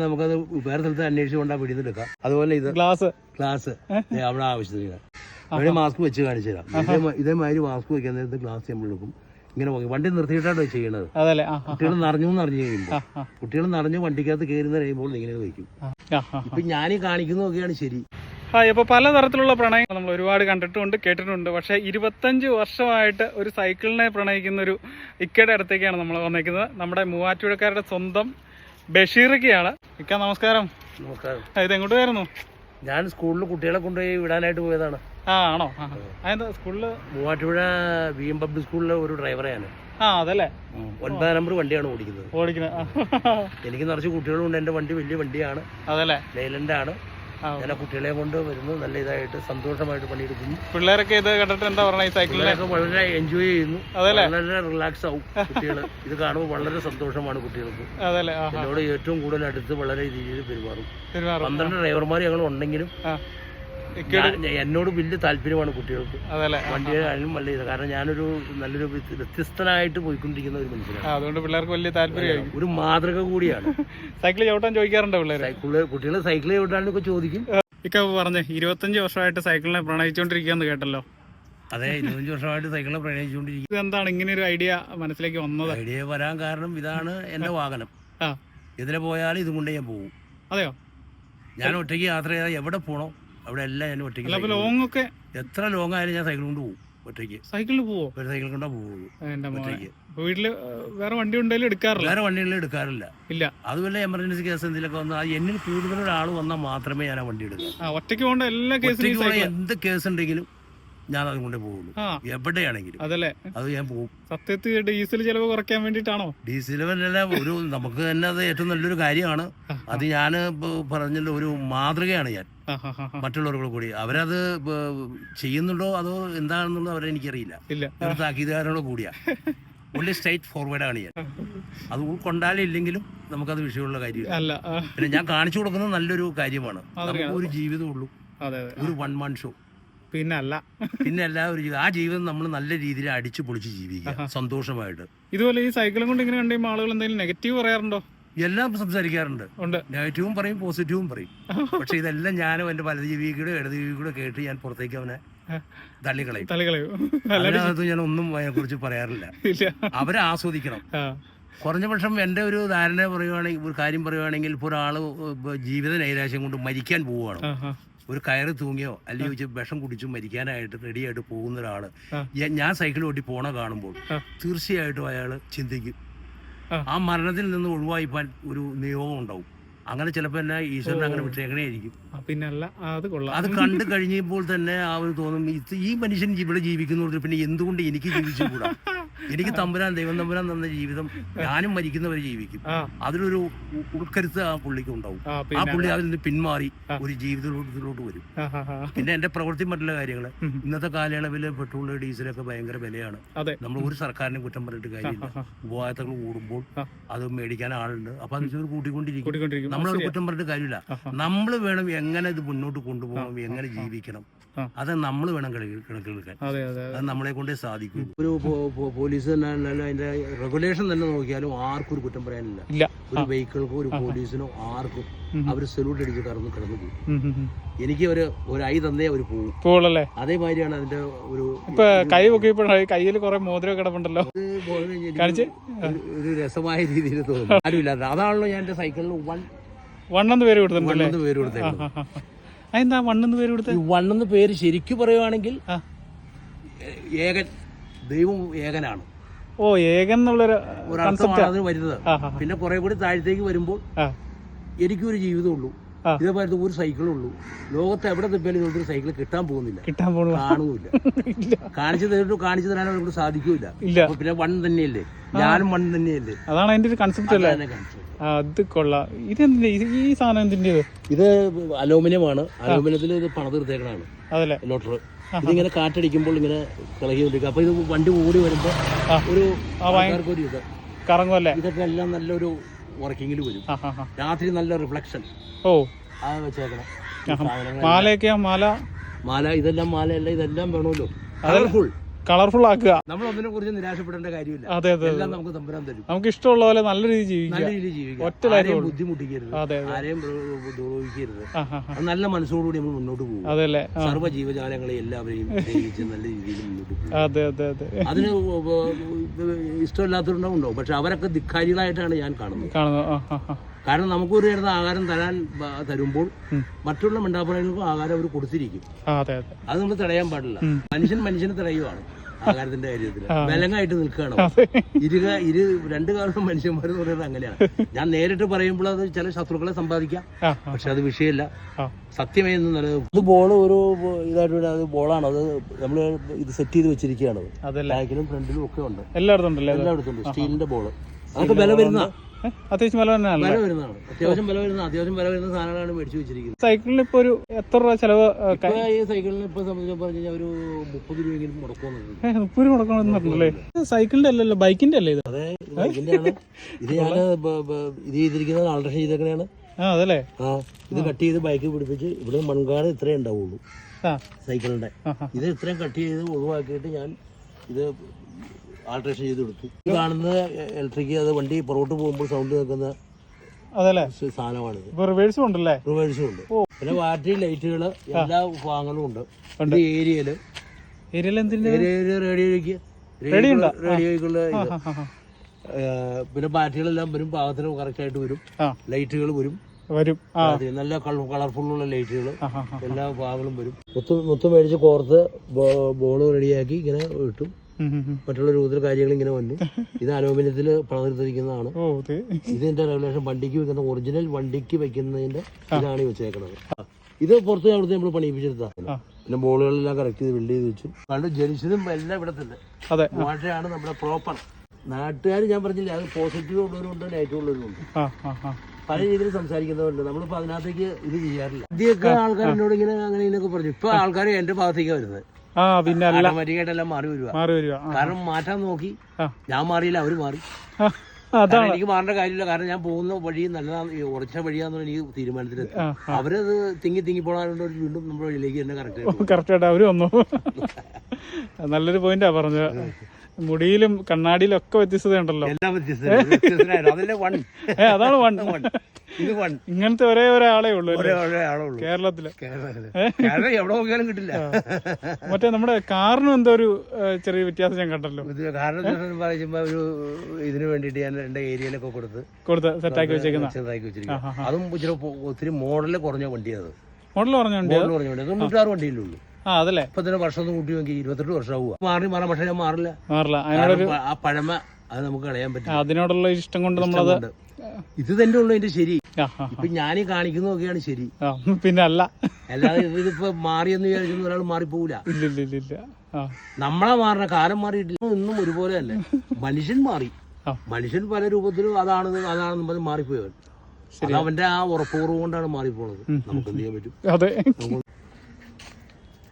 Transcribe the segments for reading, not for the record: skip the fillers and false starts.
നമുക്കത് വേറെ സ്ഥലത്ത് അന്വേഷിച്ചുകൊണ്ടാണ് പിടിച്ചെടുക്കാം. അതുപോലെ ഇത് ഗ്ലാസ് അവിടെ ആവശ്യത്തിന് മാസ്ക് വെച്ച് കാണിച്ചു തരാം. ഇതേമാതിരി മാസ്ക് വെക്കാൻ നേരത്ത് ഗ്ലാസ് നമ്മൾ എടുക്കും. ഇങ്ങനെ വണ്ടി നിർത്തിയിട്ടാണ് ചെയ്യണത്. കുട്ടികൾ നിറഞ്ഞു കഴിയുമ്പോൾ കുട്ടികൾ നിറഞ്ഞു വണ്ടിക്കകത്ത് കയറുന്ന കഴിയുമ്പോൾ ഇങ്ങനെ വയ്ക്കും. ഇപ്പൊ ഞാനീ കാണിക്കുന്നതൊക്കെയാണ് ശരി. ഇപ്പോൾ പലതരത്തിലുള്ള പ്രണയം നമ്മൾ ഒരുപാട് കണ്ടിട്ടുണ്ട്, കേട്ടിട്ടുണ്ട്. പക്ഷേ 25 വർഷമായിട്ട് ഒരു സൈക്കിളിനെ പ്രണയിക്കുന്ന ഒരു ഇക്കയുടെ അടുത്തേക്കാണ് നമ്മൾ വന്നേക്കുന്നത്. നമ്മുടെ മൂവാറ്റുപുഴക്കാരുടെ സ്വന്തം ബഷീറൊക്കെയാണ്. ഇക്ക നമസ്കാരം. നമസ്കാരം. ഇത് എങ്ങോട്ടായിരുന്നു? ഞാൻ സ്കൂളിൽ കുട്ടികളെ കൊണ്ടുപോയി വിടാനായിട്ട് പോയതാണ്. ആണോ? അതെന്താ സ്കൂളില്? മൂവാറ്റുപുഴ VM പബ്ലിക് സ്കൂളിലെ ഒരു ഡ്രൈവറെയാണ്. അതല്ലേ 9 നമ്പർ വണ്ടിയാണ് ഓടിക്കുന്നത്. എനിക്ക് നിറച്ച് കുട്ടികളുണ്ട്. എന്റെ വണ്ടി വലിയ വണ്ടിയാണ്. അതല്ലേ ലൈലൻഡ് ആണ്. ഞാൻ കുട്ടികളെ കൊണ്ട് വരുന്നു. നല്ല ഇതായിട്ട് സന്തോഷമായിട്ട് പണിയെടുക്കുന്നു. പിള്ളേരൊക്കെ ഇത് കണ്ടിട്ട് എന്താ പറയുക? ഈ സൈക്കിളിലൊക്കെ വളരെ എൻജോയ് ചെയ്യുന്നു. വളരെ റിലാക്സ് ആവും കുട്ടികൾ. ഇത് കാണുമ്പോൾ വളരെ സന്തോഷമാണ് കുട്ടികൾക്ക്. എന്നോട് ഏറ്റവും കൂടുതൽ അടുത്ത് വളരെ രീതിയിൽ പെരുമാറും. 12 ഡ്രൈവർമാർ ഞങ്ങൾ ഉണ്ടെങ്കിലും എന്നോട് വലിയ താല്പര്യമാണ് കുട്ടികൾക്ക്. വണ്ടിയായാലും വലിയ ഇത്. കാരണം ഞാനൊരു നല്ലൊരു വ്യത്യസ്തനായിട്ട് പോയിക്കൊണ്ടിരിക്കുന്ന ഒരു മനുഷ്യനാണ്. അതുകൊണ്ട് പിള്ളേർക്ക് വലിയ താല്പര്യം, ഒരു മാതൃക കൂടിയാണ്. സൈക്കിൾ ചവിട്ടാൻ ചോദിക്കാറുണ്ടോ പിള്ളേർ? കുട്ടികൾ സൈക്കിൾ ചവിട്ടാനൊക്കെ ചോദിക്കും. ഇക്ക പറഞ്ഞേ 25 വർഷമായിട്ട് സൈക്കിളിനെ പ്രണയിച്ചുകൊണ്ടിരിക്കുകയെന്ന് കേട്ടല്ലോ. അതെ, 25 വർഷമായിട്ട് സൈക്കിളിനെ പ്രണയിച്ചുകൊണ്ടിരിക്കും. എന്താണ് ഇങ്ങനെ ഒരു ഐഡിയ മനസ്സിലേക്ക് വന്നത്? ഐഡിയ വരാൻ കാരണം ഇതാണ് എന്റെ വാഹനം. ഇതിലെ പോയാലും ഇതും കൊണ്ട് ഞാൻ പോകും. അതെയോ? ഞാൻ ഒറ്റയ്ക്ക് യാത്ര ചെയ്താൽ എവിടെ പോണോ അവിടെ എല്ലാം ഞാൻ ഒറ്റയ്ക്ക്. ലോങ് ഒക്കെ എത്ര ലോങ് ആയാലും ഞാൻ സൈക്കിൾ കൊണ്ട് പോകും. ഒറ്റയ്ക്ക് സൈക്കിളിൽ പോവോ? ഒരു സൈക്കിൾ കൊണ്ടാ പോകുള്ളൂ. വീട്ടില് വേറെ വണ്ടി ഉണ്ടെങ്കിലും എടുക്കാറില്ല? വേറെ വണ്ടികളിൽ എടുക്കാറില്ല. ഇല്ല. അതുപോലെ എമർജൻസി കേസ് എന്തെങ്കിലുമൊക്കെ വന്നാൽ എന്നിൽ കൂടുതൽ ഒരാൾ വന്നാൽ മാത്രമേ ഞാൻ ആ വണ്ടി എടുക്കൂ. ഒറ്റയ്ക്ക് പോകേണ്ട എല്ലാ കേസിലും എന്ത് കേസ് ഉണ്ടെങ്കിലും ഞാൻ അത് കൊണ്ടേ പോകുള്ളൂ. എവിടെയാണെങ്കിലും അതല്ലേ അത് ഞാൻ പോകും. സത്യത്തിൽ ഡീസൽ ചെലവ് കുറയ്ക്കാൻ വേണ്ടിട്ടാണോ? ഡീസൽ ഒരു നമുക്ക് തന്നെ അത് ഏറ്റവും നല്ലൊരു കാര്യമാണ്. അത് ഞാൻ പറഞ്ഞല്ലോ, ഒരു മാതൃകയാണ് ഞാൻ മറ്റുള്ളവർക്ക് കൂടി. അവരത് ചെയ്യുന്നുണ്ടോ അതോ എന്താണെന്നുള്ളത് അവരെനിക്കറിയില്ല. ഒരു താക്കീതുകാരോട് കൂടിയാ. only സ്ട്രൈറ്റ് ഫോർവേഡാണ് ഞാൻ. അത് ഉൾക്കൊണ്ടാലും ഇല്ലെങ്കിലും നമുക്കത് വിഷയമുള്ള കാര്യമില്ല. പിന്നെ ഞാൻ കാണിച്ചു കൊടുക്കുന്നത് നല്ലൊരു കാര്യമാണ്. നമുക്ക് ഒരു ജീവിതമുള്ളൂ, ഒരു 1 man ഷോ. പിന്നല്ല ആ ജീവിതം നമ്മൾ നല്ല രീതിയിൽ അടിച്ചു പൊളിച്ച് ജീവിക്കുക സന്തോഷമായിട്ട്. ഇതുപോലെ ഈ സൈക്കിളും കൊണ്ട് ഇങ്ങനെ കണ്ടുമ്പോൾ ആളുകൾ എന്തെങ്കിലും നെഗറ്റീവ് പറയാറുണ്ടോ? എല്ലാം സംസാരിക്കാറുണ്ട്. നെഗറ്റീവും പറയും, പോസിറ്റീവും പറയും. പക്ഷെ ഇതെല്ലാം ഞാനും എന്റെ വലത് ജീവികൂടെ ഇടത് ജീവികൂടെ കേട്ട് ഞാൻ പുറത്തേക്ക് അവനെ തള്ളിക്കളയും. അതിനകത്ത് ഞാൻ ഒന്നും അതിനെ കുറിച്ച് പറയാറില്ല. അവരെ ആസ്വദിക്കണം. കുറഞ്ഞ പക്ഷം എന്റെ ഒരു ധാരണ പറയുവാണെങ്കിൽ, ഒരു കാര്യം പറയുവാണെങ്കിൽ, ഇപ്പോൾ ഒരാള് ജീവിത നൈരാശ്യം കൊണ്ട് മരിക്കാൻ പോവുകയാണ്. ഒരു കയറ് തൂങ്ങിയോ അല്ലെങ്കിൽ വിഷം കുടിച്ചു മരിക്കാനായിട്ട് റെഡിയായിട്ട് പോകുന്ന ഒരാള് ഞാൻ സൈക്കിൾ ഓട്ടി പോണ കാണുമ്പോൾ തീർച്ചയായിട്ടും അയാൾ ചിന്തിക്കും ആ മരണത്തിൽ നിന്ന് ഒഴിവായിപ്പാൻ ഒരു നിയോഗം ഉണ്ടാവും. അങ്ങനെ ചിലപ്പോൾ എന്നെ ഈശ്വരൻ അങ്ങനെ വിട്ടേക്കണേയിരിക്കും. പിന്നല്ല അത് കണ്ടു കഴിഞ്ഞപ്പോൾ തന്നെ അവന് തോന്നും, ഈ മനുഷ്യൻ ഇവിടെ ജീവിക്കുന്നവർ പിന്നെ എന്തുകൊണ്ട് എനിക്ക് ജീവിച്ചുകൂടാ? എനിക്ക് ദൈവം തമ്പുരാൻ തന്ന ജീവിതം ഞാനും മരിക്കുന്നവരെ ജീവിക്കും. അതിലൊരു ഉൾക്കരുത്ത് ആ പുള്ളിക്ക് ഉണ്ടാവും. ആ പുള്ളി അതിൽ നിന്ന് പിന്മാറി ഒരു ജീവിതത്തിലോട്ട് വരും. പിന്നെ എന്റെ പ്രവൃത്തി മറ്റുള്ള കാര്യങ്ങള്, ഇന്നത്തെ കാലയളവില് പെട്രോള് ഡീസലൊക്കെ ഭയങ്കര വിലയാണ്. നമ്മൾ ഒരു സർക്കാരിനെ കുറ്റം പറഞ്ഞിട്ട് കാര്യമില്ല. ഉപഭോക്താക്കൾ കൂടുമ്പോൾ അത് മേടിക്കാൻ ആളുണ്ട്. അപ്പൊ അത് കൂട്ടിക്കൊണ്ടിരിക്കും. നമ്മളൊരു കുറ്റം പറഞ്ഞിട്ട് കാര്യമില്ല. നമ്മൾ വേണം എങ്ങനെ ഇത് മുന്നോട്ട് കൊണ്ടുപോകണം, എങ്ങനെ ജീവിക്കണം, അത് നമ്മൾ വേണം കണക്കെടുക്കാൻ. അത് നമ്മളെ കൊണ്ടേ സാധിക്കും. ഒരു പോലീസ് തന്നെ അതിന്റെ റെഗുലേഷൻ തന്നെ നോക്കിയാലും ആർക്കും ഒരു കുറ്റം പറയാനില്ല. ഒരു വെഹിക്കിൾക്കോ ഒരു പോലീസിനോ ആർക്കും അവര് സല്യൂട്ട് അടിച്ച് കിടന്നു പോകും. എനിക്ക് ഒരു ഐ തന്നേ അവർ പോകും. അതേമാതിരിയാണ് അതിന്റെ ഒരു കൈ കയ്യിൽ കുറെ മോതിരം കിടപ്പുണ്ടല്ലോ. ഒരു രസമായ രീതിയിൽ തോന്നുന്നു. ആരുമില്ലാതെ അതാണല്ലോ ഞാൻ എന്റെ സൈക്കിളിൽ വണ്ണെന്ന് പേര് കൊടുത്തത്. വണ്ണെന്ന് പേര് ശരിക്കും പറയുവാണെങ്കിൽ ഏകൻ, ദൈവം ഏകനാണ്. ഏകൻ എന്നുള്ളൊരു അർത്ഥമാണ് അതിന് വരുന്നത്. പിന്നെ കുറെ കൂടി താഴത്തേക്ക് വരുമ്പോൾ എനിക്കൊരു ജീവിതമുള്ളൂ, ഇതേപോലത്തെ ഒരു സൈക്കിളുള്ളൂ. ലോകത്ത് എവിടെ തപ്പിയാലും ഒരു സൈക്കിൾ കിട്ടാൻ പോകുന്നില്ല, കാണുന്നില്ല. കാണിച്ചു തരാൻ അവർക്ക് സാധിക്കൂല. പിന്നെ വൺ തന്നെയല്ലേ, ഞാനും വൺ തന്നെയല്ലേ. അതാണ് അതിന്റെ ഒരു കൺസെപ്റ്റ് അല്ലേ? അത് കൊള്ളാം. ഇതെന്തിന്റെ ഈ സാധനം എന്തിന്റേത്? ഇത് അലൂമിനിയമാണ്. അലൂമിനിയത്തിൽ ഇത് പണിതീർത്തേക്കണാണ് ലോട്ടർ. ഇതിങ്ങനെ കാറ്റടിക്കുമ്പോൾ ഇങ്ങനെ കിളകിക്കൊണ്ടിരിക്കും. അപ്പൊ ഇത് വണ്ടി ഓടി വരുമ്പോ ഒരു ഇത് കറങ്ങുമല്ലേ. ഇതൊക്കെ എല്ലാം നല്ലൊരു വർക്കിങ്ങിൽ വരും. രാത്രി നല്ല റിഫ്ലക്ഷൻ വെച്ചേക്കണം. മാലയൊക്കെയാ? മാല ഇതെല്ലാം മാലയല്ല, ഇതെല്ലാം വേണമല്ലോ. കളർഫുൾ ആക്കുക. നമ്മൾ ഒന്നിനെ കുറിച്ച് നിരാശപ്പെടേണ്ട കാര്യമില്ല. അതെ അതെ, എല്ലാം നമുക്ക് തമ്പുരാൻ തരും. നമുക്ക് ഇഷ്ടമുള്ള പോലെ നല്ല രീതിയിൽ നല്ല ജീവിക്കാം, രീതിയിൽ ജീവിക്കാം. ഒറ്റ ലൈഫ് ബുദ്ധിമുട്ടിക്കരുത്, അതെ ആരെയും ദ്രോഹിക്കരുത്. നല്ല മനസ്സോടുകൂടി നമ്മൾ മുന്നോട്ട് പോകും. അതല്ലേ, സർവ്വ ജീവജാലങ്ങളെ എല്ലാവരെയും സ്നേഹിച്ച് നല്ല രീതിയിൽ മുന്നോട്ട് പോകും. അതെ അതെ അതെ. അതിന് ഇഷ്ടമില്ലാത്തവരുണ്ടാവുണ്ടോ, പക്ഷെ അവരൊക്കെ ധിക്കാരികളായിട്ടാണ് ഞാൻ കാണുന്നത്. കാരണം നമുക്കൊരു നേരത്തെ ആഹാരം തരുമ്പോൾ മറ്റുള്ള മിണ്ടാപ്പുറങ്ങൾക്കും ആഹാരം അവർ കൊടുത്തിരിക്കും. അത് നമ്മൾ തടയാൻ പാടില്ല. മനുഷ്യനെ തടയുവാണ് ആഹാരത്തിന്റെ കാര്യത്തിൽ. ബലങ്ങായിട്ട് നിൽക്കുകയാണ്. രണ്ട് കാലം മനുഷ്യന്മാർ എന്ന് പറയുന്നത് അങ്ങനെയാണ്. ഞാൻ നേരിട്ട് പറയുമ്പോൾ അത് ചില ശത്രുക്കളെ സമ്പാദിക്കാം, പക്ഷെ അത് വിഷയമല്ല. സത്യമേന്ന് നിലനിൽക്കും. ഇത് ബോൾ ഒരു ഇതായിട്ട് അത് ബോളാണ്. അത് നമ്മൾ ഇത് സെറ്റ് ചെയ്ത് വെച്ചിരിക്കുകയാണ്. ബാക്കിലും ഫ്രണ്ടിലും ഒക്കെ ഉണ്ട്, എല്ലായിടത്തും ഉണ്ട്. സ്റ്റീലിന്റെ ബോള്, അതൊക്കെ വില വരുന്ന അത്യാവശ്യം വില തന്നെയാണ്. അത്യാവശ്യം വില വരുന്ന സാധനങ്ങളാണ് മേടിച്ചു വെച്ചിരിക്കുന്നത്. സൈക്കിളിന് ഇപ്പൊ ഒരു എത്ര രൂപ ചെലവ്? ഈ സൈക്കിളിന് ഇപ്പൊ സംബന്ധിച്ച് പറഞ്ഞു കഴിഞ്ഞാൽ ഒരു 30 രൂപയെങ്കിലും മുടക്കുന്നുണ്ട്. 30 രൂപ മുടക്കണമെന്നല്ലേ? സൈക്കിളിന്റെ അല്ലല്ലോ, ബൈക്കിന്റെ അല്ലേ ഇത്? അതെ, ബൈക്കിന്റെ ആണ്. ഇത് ഞാൻ ഇത് ചെയ്തിരിക്കുന്നത് ആൾട്രേഷൻ ചെയ്തേക്കണെയാണ്. അതല്ലേ, ഇത് കട്ട് ചെയ്ത് ബൈക്ക് പിടിപ്പിച്ച് ഇവിടെ മൺകാട് ഇത്രേ ഉണ്ടാവുള്ളൂ സൈക്കിളിന്റെ. ഇത് ഇത്രയും കട്ട് ചെയ്ത് ഒഴിവാക്കിയിട്ട് ഞാൻ ഇത് ആൾട്രേഷൻ ചെയ്ത് കൊടുത്തു. ഇത് കാണുന്നത് ഇലക്ട്രിക്, അത് വണ്ടി പുറകോട്ട് പോകുമ്പോൾ സൗണ്ട് കേൾക്കുന്ന സാധനമാണിത്. റിവേഴ്സും ഉണ്ടല്ലേ? റിവേഴ്സും ഉണ്ട്. പിന്നെ ബാറ്ററി, ലൈറ്റുകൾ, എല്ലാ ഭാഗങ്ങളും ഉണ്ട്. ഏരിയയില് റേഡിയോയ്ക്കുള്ള ഇത്. പിന്നെ ബാറ്ററികളെല്ലാം വരും, പാകത്തിന് കറക്റ്റ് ആയിട്ട് വരും. ലൈറ്റുകൾ വരും, നല്ല കളർഫുള്ളുള്ള ലൈറ്റുകൾ എല്ലാ ഭാഗങ്ങളും വരും. മുത്ത് മേടിച്ച് കോർത്ത് ബോള് റെഡിയാക്കി ഇങ്ങനെ ഇട്ടു. മറ്റുള്ള രൂപത്തിൽ കാര്യങ്ങൾ ഇങ്ങനെ വന്നു. ഇത് അലൂമിനിയത്തിൽ പണിതിരിക്കുന്നതാണ്. ഇതിന്റെ റെഗുലേഷൻ വണ്ടിക്ക് വെക്കുന്ന ഒറിജിനൽ വണ്ടിക്ക് വെക്കുന്നതിന്റെ ഇതാണ് വെച്ചേക്കുന്നത്. ഇത് പുറത്ത് അവിടുത്തെ നമ്മൾ പണിയിപ്പിച്ചെടുത്താണ്. പിന്നെ ബോളുകളെല്ലാം കറക്റ്റ് ചെയ്ത് ബിൽഡ് ചെയ്ത് വെച്ചു. കണ്ട് ജനിച്ചതും എല്ലാം ഇവിടെ തന്നെ. ഭാഷയാണ് നമ്മുടെ പ്രോപ്പർ. നാട്ടുകാർ ഞാൻ പറഞ്ഞില്ല, അത് പോസിറ്റീവ് ഉള്ളവരുണ്ട്, നെഗറ്റീവ് ഉള്ളവരുണ്ട്. പല രീതിയിൽ സംസാരിക്കുന്നവരുണ്ട്. നമ്മളിപ്പോൾ അതിനകത്തേക്ക് ഇത് ചെയ്യാറില്ല. ആദ്യമൊക്കെ ആൾക്കാർ എന്നോട് ഇങ്ങനെ അങ്ങനെ ഇതിനൊക്കെ പറഞ്ഞു. ഇപ്പൊ ആൾക്കാർ എന്റെ ഭാഗത്തേക്കാണ് വരുന്നത്. പിന്നെ ഓട്ടോമാറ്റിക്കായിട്ടെല്ലാം മാറി വരുക. കാരണം മാറ്റാൻ നോക്കി, ഞാൻ മാറിയില്ല, അവര് മാറി. എനിക്ക് മാറേണ്ട കാര്യമില്ല. കാരണം ഞാൻ പോകുന്ന വഴി നല്ലതാണ്, ഉറച്ച വഴിയാന്നുള്ള എനിക്ക് തീരുമാനത്തിലെത്തി. അവരത് തിങ്ങി പോകാറുണ്ട്. വീണ്ടും നമ്മുടെ വഴിയിലേക്ക് തന്നെ കറക്റ്റ് ആയിട്ട് അവര് വന്നു. നല്ലൊരു പോയിന്റാ പറഞ്ഞത്. മുടിയിലും കണ്ണാടിയിലും ഒക്കെ വ്യത്യസ്തതയുണ്ടല്ലോ. എല്ലാം വ്യത്യസ്തമായിരുന്നു. അതാണ് ഇങ്ങനത്തെ ഒരേ ഒരാളേ ഉള്ളൂ കേരളത്തില്. എവിടെ നോക്കിയാലും കിട്ടില്ല. മറ്റേ നമ്മുടെ കാറിനും എന്തോ ഒരു ചെറിയ വ്യത്യാസം ഞാൻ കണ്ടല്ലോ. കാരണം പറയുമ്പോ ഒരു ഇതിനു വേണ്ടിട്ട് ഞാൻ എന്റെ ഏരിയയിലൊക്കെ കൊടുത്ത് സെറ്റാക്കി വെച്ചിരിക്കുന്നു. അതും ഒത്തിരി മോഡല് കുറഞ്ഞ വണ്ടിയാണ്. മോഡൽ കുറഞ്ഞ വണ്ടി 96 വണ്ടിയിലുള്ളൂ. അതല്ലേ, ഇപ്പൊ തന്നെ വർഷം ഒന്ന് കൂട്ടി നോക്കി 28 വർഷമാവുക. മാറാം, പക്ഷെ ഞാൻ മാറില്ല. ആ പഴമ അത് നമുക്ക് കളയാൻ പറ്റും. അതിനോടുള്ള ഇഷ്ടം കൊണ്ട് നമ്മളത് ഇത് തന്നെ ഉള്ളു അതിന്റെ ശരി. ഇപ്പൊ ഞാനീ കാണിക്കുന്നതൊക്കെയാണ് ശരി, പിന്നെ അല്ലാതെ ഇതിപ്പോ മാറിയെന്ന് വിചാരിക്കുന്ന ഒരാൾ മാറിപ്പോവില്ല. നമ്മളെ മാറണ കാലം മാറിയിട്ടില്ല. ഇന്നും ഒരുപോലെ തന്നെ മനുഷ്യൻ മാറി. മനുഷ്യൻ പല രൂപത്തിലും അതാണെന്ന് പറഞ്ഞ് മാറിപ്പോയവൻ. അത് അവന്റെ ആ ഉറപ്പുറവ് കൊണ്ടാണ് മാറിപ്പോണത്. നമുക്ക് എന്ത് ചെയ്യാൻ പറ്റും? അതെ,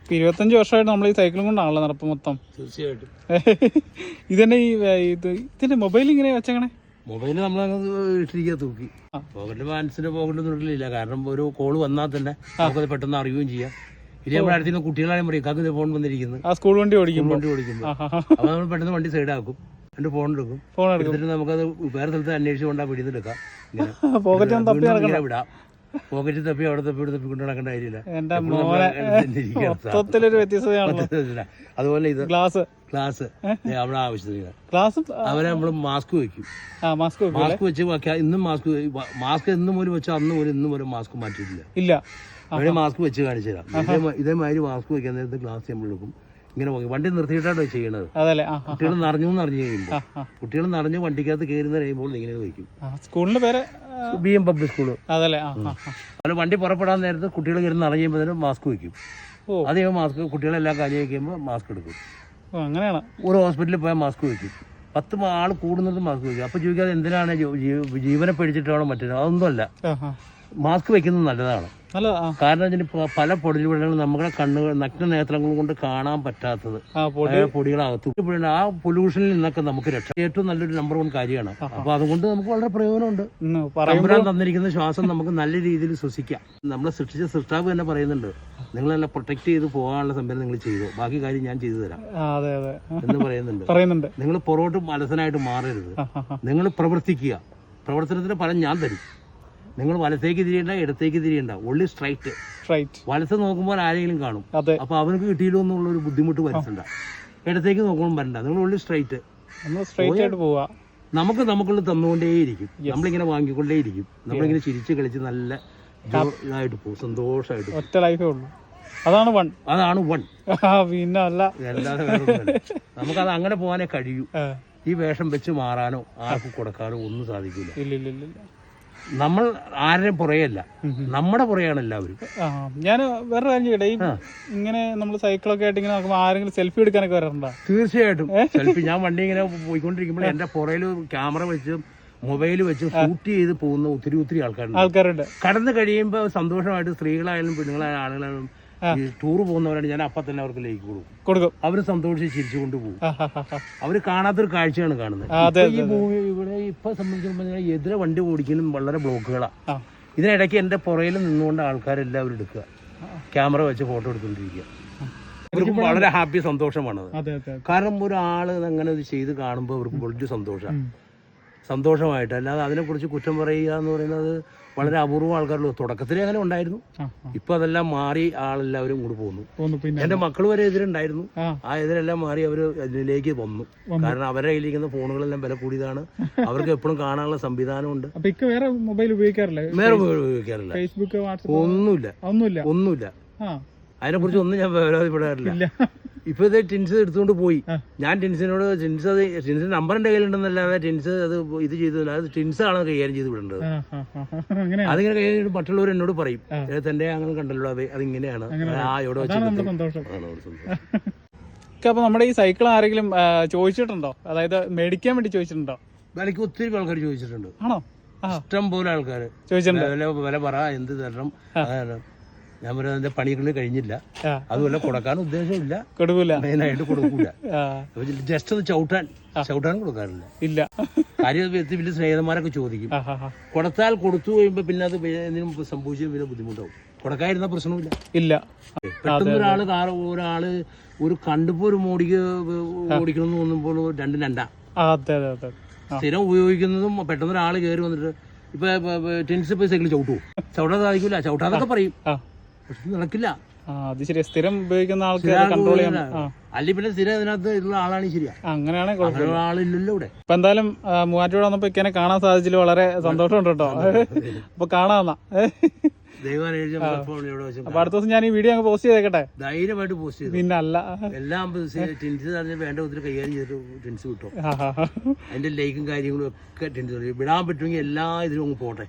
25 വർഷമായിട്ട് നമ്മൾ ഈ സൈക്കിളും കൊണ്ടാണല്ലോ നടപ്പ് മൊത്തം. തീർച്ചയായിട്ടും. ഇതന്നെ ഇതിന്റെ മൊബൈൽ ഇങ്ങനെ വെച്ചേക്കണേ? മൊബൈല് നമ്മളങ്ങ് ഇട്ടിരിക്കുക, തൂക്കി. പോക്കറ്റ് മനസ്സിന്റെ പോക്കറ്റ് നിർത്തില്ല. കാരണം ഒരു കോള് വന്നാൽ തന്നെ നമുക്കത് പെട്ടെന്ന് അറിയുകയും ചെയ്യാം. ഇനി നമ്മുടെ അടുത്ത് കുട്ടികളാണെങ്കിൽ പറയും, കാക്ക് ഫോൺ വന്നിരിക്കുന്നത്. സ്കൂൾ വണ്ടി ഓടിക്കുമ്പോൾ അപ്പൊ നമ്മൾ പെട്ടെന്ന് വണ്ടി സൈഡാക്കും, എന്റെ ഫോൺ എടുക്കും. എടുത്തിട്ട് നമുക്കത് വേറെ സ്ഥലത്ത് അന്വേഷിച്ച് കൊണ്ടാ പിടിച്ചെടുക്കാം. ഇങ്ങനെ വിടാം. പോക്കറ്റിൽ തപ്പി അവിടെ തപ്പിക്കൊണ്ട് നടക്കേണ്ട കാര്യമില്ല. അതുപോലെ ഇത് ഗ്ലാസ് അവിടെ ആവശ്യത്തിന് അവരെ നമ്മള് മാസ്ക് വെക്കും. മാസ്ക് വെച്ച് ഇന്നും മാസ്ക് എന്നും പോലും വെച്ചാൽ അന്ന് പോലും ഇന്നും പോലും മാസ്ക് മാറ്റിയിട്ടില്ല. അവരെ മാസ്ക് വെച്ച് കാണിച്ചു തരാം. ഇതേമാതിരി മാസ്ക് വെക്കാൻ നേരത്തെ ഗ്ലാസ് നമ്മൾ എടുക്കും. ഇങ്ങനെ വണ്ടി നിർത്തിയിട്ടാണ് ചെയ്യണത്. കുട്ടികൾ നിറഞ്ഞു കഴിയുമ്പോൾ കുട്ടികൾ നിറഞ്ഞു വണ്ടിക്കകത്ത് കയറുന്ന കഴിയുമ്പോൾ ഇങ്ങനെ വയ്ക്കും. സ്കൂളിന്റെ പേര് BM പബ്ലിക് സ്കൂള്. അതല്ലേ, വണ്ടി പുറപ്പെടാൻ നേരത്ത് കുട്ടികൾ കയറി നിറഞ്ഞുമ്പോൾ മാസ്ക് വെക്കും. അതേ മാസ്ക് കുട്ടികളെല്ലാം കാര്യം വയ്ക്കുമ്പോൾ മാസ്ക് എടുക്കും. അങ്ങനെയാണ്. ഒരു ഹോസ്പിറ്റലിൽ പോയാൽ മാസ്ക് വെക്കും. 10 ആൾ കൂടുന്നത് മാസ്ക് വെക്കും. അപ്പൊ ചോദിക്കാതെ എന്തിനാണ് ജീവനെ പേടിച്ചിട്ടാണോ മറ്റേ? അതൊന്നുമല്ല, മാസ്ക് വെക്കുന്നത് നല്ലതാണ്. കാരണം പല പൊടികളും നമ്മുടെ കണ്ണുകൾ നഗ്ന നേത്രങ്ങൾ കൊണ്ട് കാണാൻ പറ്റാത്തത് പൊടികളകത്ത്. ആ പൊല്യൂഷനിൽ നിന്നൊക്കെ നമുക്ക് രക്ഷ ഏറ്റവും നല്ലൊരു നമ്പർ 1 കാര്യമാണ്. അപ്പൊ അതുകൊണ്ട് നമുക്ക് വളരെ പ്രയോജനമുണ്ട്. തമ്പുരാൻ തന്നിരിക്കുന്ന ശ്വാസം നമുക്ക് നല്ല രീതിയിൽ ശ്വസിക്കാം. നമ്മളെ സൃഷ്ടിച്ച സൃഷ്ടാവ് തന്നെ പറയുന്നുണ്ട്, നിങ്ങൾ എന്നെ പ്രൊട്ടക്ട് ചെയ്ത് പോകാനുള്ള സംഭവം നിങ്ങൾ ചെയ്തു, ബാക്കി കാര്യം ഞാൻ ചെയ്തു തരാം അതെ അതെ എന്ന് പറയുന്നുണ്ട്. നിങ്ങൾ പുറകോട്ട് മനസ്സിനായിട്ട് മാറരുത്, നിങ്ങൾ പ്രവർത്തിക്കുക, പ്രവർത്തനത്തിന് ഫലം ഞാൻ തരും. നിങ്ങൾ വലത്തേക്ക് തിരിയണ്ട, ഇടത്തേക്ക് തിരിയണ്ട, ഒള്ളി സ്ട്രൈറ്റ്. വലത്ത് നോക്കുമ്പോൾ ആരെങ്കിലും കാണും, അപ്പൊ അവനക്ക് കിട്ടിയില്ലോ എന്നുള്ളൊരു ബുദ്ധിമുട്ട് വരുത്തണ്ട. ഇടത്തേക്ക് നോക്കുമ്പോൾ വരണ്ട, നിങ്ങൾ ഒള്ളി സ്ട്രൈറ്റ് പോവാ. നമുക്ക് നമുക്കുള്ള തന്നുകൊണ്ടേയിരിക്കും, നമ്മളിങ്ങനെ വാങ്ങിക്കൊണ്ടേയിരിക്കും, നമ്മളിങ്ങനെ ചിരിച്ച് കളിച്ച് നല്ല ഇതായിട്ട് പോകും, സന്തോഷമായിട്ട്. ഒറ്റ ലൈഫേ ഉള്ളൂ, അതാണ് വൺ. പിന്നെ അല്ല, അല്ലാതെ നമുക്കത് അങ്ങനെ പോകാനേ കഴിയൂ. ഈ വേഷം വെച്ച് മാറാനോ ആർക്കും കൊടുക്കാനോ ഒന്നും സാധിക്കില്ല. നമ്മൾ ആരുടെയും പുറകെയല്ല, നമ്മുടെ പുറകെയാണ് എല്ലാവരും. ഞാൻ വേറെ കാര്യം ചെയ്യട്ടെ, ഇങ്ങനെ നമ്മൾ സൈക്കിളൊക്കെ ആയിട്ട് ഇങ്ങനെ നോക്കുമ്പോൾ ആരെങ്കിലും സെൽഫി എടുക്കാനൊക്കെ വരാറുണ്ടോ? തീർച്ചയായിട്ടും സെൽഫി. ഞാൻ വണ്ടി ഇങ്ങനെ പോയിക്കൊണ്ടിരിക്കുമ്പോൾ എന്റെ പുറയിൽ ക്യാമറ വെച്ച് മൊബൈൽ വെച്ച് ഷൂട്ട് ചെയ്ത് പോകുന്ന ഒത്തിരി ആൾക്കാരുണ്ട്. കടന്നു കഴിയുമ്പോൾ സന്തോഷമായിട്ട് സ്ത്രീകളായാലും പെണ്ണുങ്ങളായാലും ആളുകളായാലും ടൂർ പോകുന്നവരാണ്, ഞാൻ അപ്പം തന്നെ അവർക്ക് ലൈക്ക് കൊടുക്കും. അവര് സന്തോഷിച്ച് ചിരിച്ചുകൊണ്ട് പോകും. അവര് കാണാത്തൊരു കാഴ്ചയാണ് കാണുന്നത്. ഈ ഭൂമി ഇവിടെ ഇപ്പൊ സംബന്ധിച്ചിടത്തോളം എതിരെ വണ്ടി ഓടിക്കലും വളരെ ബ്ലോക്കുകളാ. ഇതിനിടയ്ക്ക് എന്റെ പുറയിൽ നിന്നുകൊണ്ട് ആൾക്കാരെല്ലാവരും എടുക്കുക, ക്യാമറ വെച്ച് ഫോട്ടോ എടുത്തോണ്ടിരിക്കുക. അവർക്ക് വളരെ ഹാപ്പി, സന്തോഷമാണത്. കാരണം ഒരാള് അങ്ങനെ ചെയ്ത് കാണുമ്പോൾ അവർക്ക് വളരെ സന്തോഷമായിട്ട്, അല്ലാതെ അതിനെക്കുറിച്ച് കുറ്റം പറയുക എന്ന് പറയുന്നത് വളരെ അപൂർവം ആൾക്കാരുള്ളൂ. തുടക്കത്തിലേ അങ്ങനെ ഉണ്ടായിരുന്നു, ഇപ്പൊ അതെല്ലാം മാറി ആളെല്ലാവരും കൂടി പോകുന്നു. എന്റെ മക്കൾ വരെ എതിരുണ്ടായിരുന്നു, ആ എതിരെല്ലാം മാറി അവര് ഇതിലേക്ക് വന്നു. കാരണം അവരുടെ കയ്യിലിരിക്കുന്ന ഫോണുകളെല്ലാം വില കൂടിയതാണ്, അവർക്ക് എപ്പോഴും കാണാനുള്ള സംവിധാനമുണ്ട്. വേറെ മൊബൈൽ ഉപയോഗിക്കാറില്ല, ഫേസ്ബുക്ക്, ഒന്നുമില്ല. അതിനെക്കുറിച്ച് ഒന്നും ഞാൻ വിവരപ്പെടാറില്ല. ഇപ്പൊ ഇത് ടിൻസ് എടുത്തുകൊണ്ട് പോയി. ഞാൻ ടിൻസിനോട് ടിൻസിന്റെ നമ്പർ എന്റെ കയ്യിലുണ്ടെന്നല്ലാതെ ടിൻസ് അത് ഇത് ചെയ്തില്ല, അത് ടിൻസാണ് കൈകാര്യം ചെയ്ത് വിടേണ്ടത്. അതിങ്ങനെ കൈകാര്യം മറ്റുള്ളവർ എന്നോട് പറയും, തന്റെ അങ്ങനെ കണ്ടല്ലോ അതിങ്ങനെയാണ്, എവിടെ വെച്ച്. അപ്പൊ നമ്മുടെ ഈ സൈക്കിൾ ആരെങ്കിലും ചോദിച്ചിട്ടുണ്ടോ? അതായത് മേടിക്കാൻ വേണ്ടി ചോദിച്ചിട്ടുണ്ടോ? വിലക്ക് ഒത്തിരി ആൾക്കാർ ചോദിച്ചിട്ടുണ്ട്. ആണോ? ഇഷ്ടം പോലെ ആൾക്കാർ ചോദിച്ചിട്ടുണ്ട്, വില പറ, എന്ത് തരണം. ഞാൻ പറയുന്നത് എന്റെ പണികളിൽ കഴിഞ്ഞില്ല, അതുപോലെ കൊടുക്കാൻ ഉദ്ദേശമില്ല, മെയിനായിട്ട് കൊടുക്കൂല. ജസ്റ്റ് ഒന്ന് ചവിട്ടാൻ കൊടുക്കാറില്ല. കാര്യം വലിയ സ്നേഹിതന്മാരൊക്കെ ചോദിക്കും, കൊടുത്താൽ കൊടുത്തു കഴിയുമ്പോ പിന്നെ അത് എന്തിനും സംഭവിച്ചു പിന്നെ ബുദ്ധിമുട്ടാവും. കൊടുക്കാതിരുന്ന പ്രശ്നമില്ല. ഒരാള് ഒരു കണ്ടിപ്പോ ഒരു മോടിക്ക് ഓടിക്കണമെന്ന് തോന്നുമ്പോൾ രണ്ടാ സ്ഥിരം ഉപയോഗിക്കുന്നതും പെട്ടെന്ന് ഒരാൾ കയറി വന്നിട്ട് ഇപ്പൊ ടെൻസ് ഇപ്പൊ സൈക്കിൾ ചവിട്ടാൻ സാധിക്കില്ല, ചവിട്ടാന്നൊക്കെ പറയും, നടക്കില്ല. സ്ഥിരം ഉപയോഗിക്കുന്ന ആൾക്ക് കൺട്രോൾ ചെയ്യാൻ, അല്ലെങ്കിൽ പിന്നെ സ്ഥിരം ഇതിനകത്ത് ഉള്ള ആളാണ് ശരിയാ. അങ്ങനെയാണ് ആളില്ലല്ലോ ഇവിടെ. അപ്പൊ എന്തായാലും മൂവാറ്റുപുഴ വന്നപ്പോ ഇങ്ങനെ കാണാൻ സാധിച്ചില്ല, വളരെ സന്തോഷമുണ്ട് കേട്ടോ. അപ്പൊ കാണാമെന്നാ. അപ്പൊ അടുത്ത ദിവസം ഞാൻ ഈ വീഡിയോ അങ്ങ് പോസ്റ്റ് ചെയ്തേക്കട്ടെ? ധൈര്യമായിട്ട് പോസ്റ്റ് ചെയ്തു. പിന്നെ അല്ല, എല്ലാം ടെൻസ് വേണ്ട ഒത്തിരി കൈകാര്യം ചെയ്തിട്ട് ടെൻസ് കിട്ടും. അതിന്റെ ലൈക്കും കാര്യങ്ങളും ഒക്കെ ടെൻസ് വിടാൻ പറ്റുമെങ്കിൽ എല്ലാ ഇതിലും അങ്ങ് പോട്ടെ,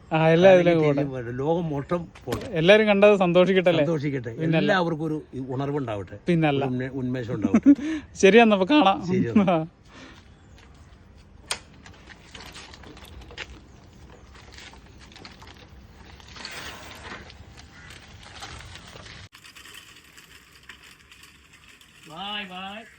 ലോകം മൊത്തം പോട്ടെ, എല്ലാരും കണ്ടത് സന്തോഷിക്കട്ടെ. എല്ലാവർക്കും ഒരു ഉണർവുണ്ടാവട്ടെ, പിന്നല്ല ഉന്മേഷം ഉണ്ടാവട്ടെ. ശരി, എന്നപ്പോ കാണാം. Bye.